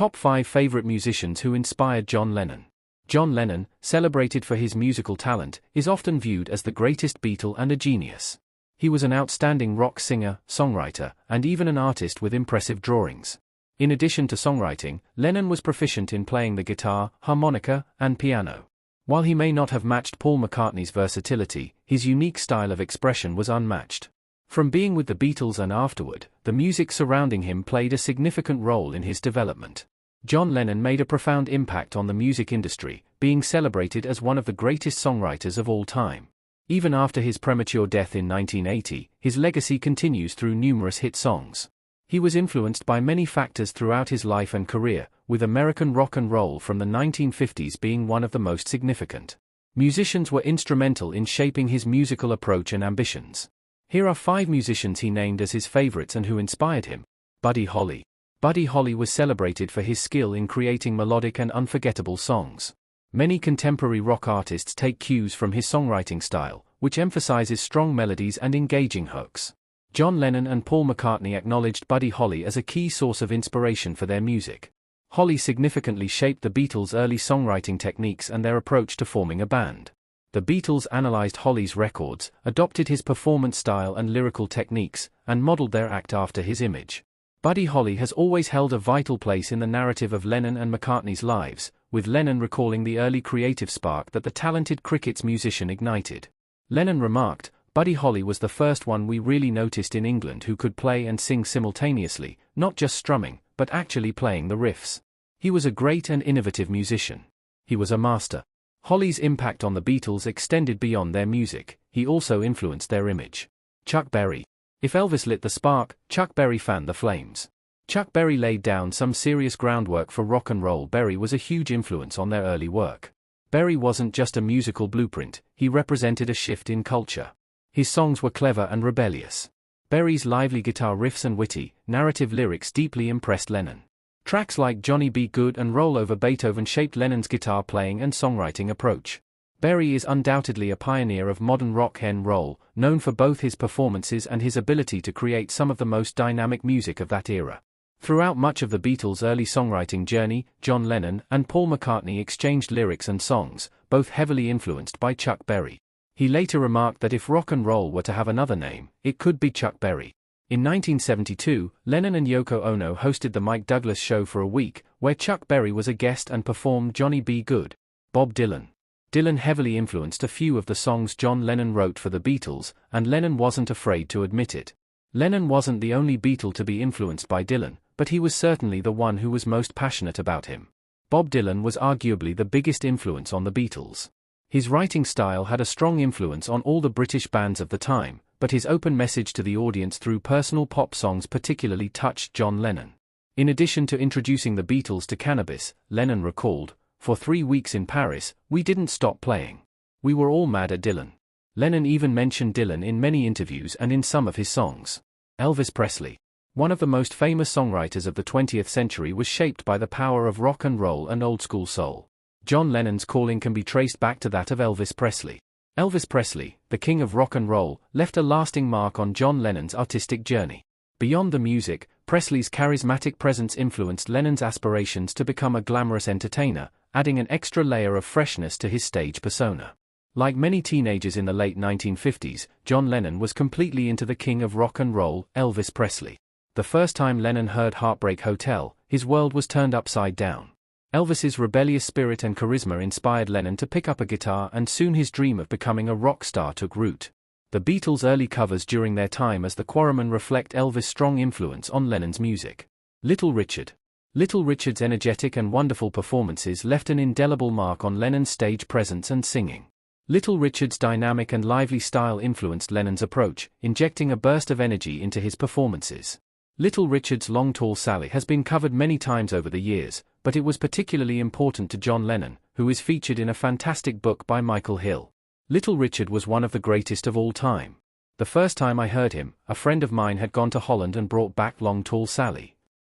Top 5 Favorite Musicians Who Inspired John Lennon. John Lennon, celebrated for his musical talent, is often viewed as the greatest Beatle and a genius. He was an outstanding rock singer, songwriter, and even an artist with impressive drawings. In addition to songwriting, Lennon was proficient in playing the guitar, harmonica, and piano. While he may not have matched Paul McCartney's versatility, his unique style of expression was unmatched. From being with the Beatles and afterward, the music surrounding him played a significant role in his development. John Lennon made a profound impact on the music industry, being celebrated as one of the greatest songwriters of all time. Even after his premature death in 1980, his legacy continues through numerous hit songs. He was influenced by many factors throughout his life and career, with American rock and roll from the 1950s being one of the most significant. Musicians were instrumental in shaping his musical approach and ambitions. Here are 5 musicians he named as his favorites and who inspired him. Buddy Holly. Buddy Holly was celebrated for his skill in creating melodic and unforgettable songs. Many contemporary rock artists take cues from his songwriting style, which emphasizes strong melodies and engaging hooks. John Lennon and Paul McCartney acknowledged Buddy Holly as a key source of inspiration for their music. Holly significantly shaped the Beatles' early songwriting techniques and their approach to forming a band. The Beatles analyzed Holly's records, adopted his performance style and lyrical techniques, and modeled their act after his image. Buddy Holly has always held a vital place in the narrative of Lennon and McCartney's lives, with Lennon recalling the early creative spark that the talented cricket's musician ignited. Lennon remarked, "Buddy Holly was the first one we really noticed in England who could play and sing simultaneously, not just strumming, but actually playing the riffs. He was a great and innovative musician. He was a master." Holly's impact on the Beatles extended beyond their music. He also influenced their image. Chuck Berry. If Elvis lit the spark, Chuck Berry fanned the flames. Chuck Berry laid down some serious groundwork for rock and roll. Berry was a huge influence on their early work. Berry wasn't just a musical blueprint, he represented a shift in culture. His songs were clever and rebellious. Berry's lively guitar riffs and witty, narrative lyrics deeply impressed Lennon. Tracks like Johnny Be Good and Roll Over Beethoven shaped Lennon's guitar playing and songwriting approach. Berry is undoubtedly a pioneer of modern rock and roll, known for both his performances and his ability to create some of the most dynamic music of that era. Throughout much of the Beatles' early songwriting journey, John Lennon and Paul McCartney exchanged lyrics and songs, both heavily influenced by Chuck Berry. He later remarked that if rock and roll were to have another name, it could be Chuck Berry. In 1972, Lennon and Yoko Ono hosted the Mike Douglas Show for a week, where Chuck Berry was a guest and performed Johnny Be Good. Bob Dylan. Dylan heavily influenced a few of the songs John Lennon wrote for the Beatles, and Lennon wasn't afraid to admit it. Lennon wasn't the only Beatle to be influenced by Dylan, but he was certainly the one who was most passionate about him. Bob Dylan was arguably the biggest influence on the Beatles. His writing style had a strong influence on all the British bands of the time, but his open message to the audience through personal pop songs particularly touched John Lennon. In addition to introducing the Beatles to cannabis, Lennon recalled, "For 3 weeks in Paris, we didn't stop playing. We were all mad at Dylan." Lennon even mentioned Dylan in many interviews and in some of his songs. Elvis Presley. One of the most famous songwriters of the 20th century was shaped by the power of rock and roll and old-school soul. John Lennon's calling can be traced back to that of Elvis Presley. Elvis Presley, the king of rock and roll, left a lasting mark on John Lennon's artistic journey. Beyond the music, Presley's charismatic presence influenced Lennon's aspirations to become a glamorous entertainer, adding an extra layer of freshness to his stage persona. Like many teenagers in the late 1950s, John Lennon was completely into the king of rock and roll, Elvis Presley. The first time Lennon heard Heartbreak Hotel, his world was turned upside down. Elvis's rebellious spirit and charisma inspired Lennon to pick up a guitar, and soon his dream of becoming a rock star took root. The Beatles' early covers during their time as the Quarrymen reflect Elvis' strong influence on Lennon's music. Little Richard. Little Richard's energetic and wonderful performances left an indelible mark on Lennon's stage presence and singing. Little Richard's dynamic and lively style influenced Lennon's approach, injecting a burst of energy into his performances. Little Richard's Long Tall Sally has been covered many times over the years, but it was particularly important to John Lennon, who is featured in a fantastic book by Michael Hill. Little Richard was one of the greatest of all time. The first time I heard him, a friend of mine had gone to Holland and brought back Long Tall Sally.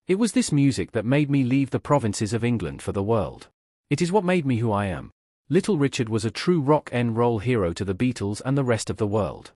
It was this music that made me leave the provinces of England for the world. It is what made me who I am. Little Richard was a true rock and roll hero to the Beatles and the rest of the world.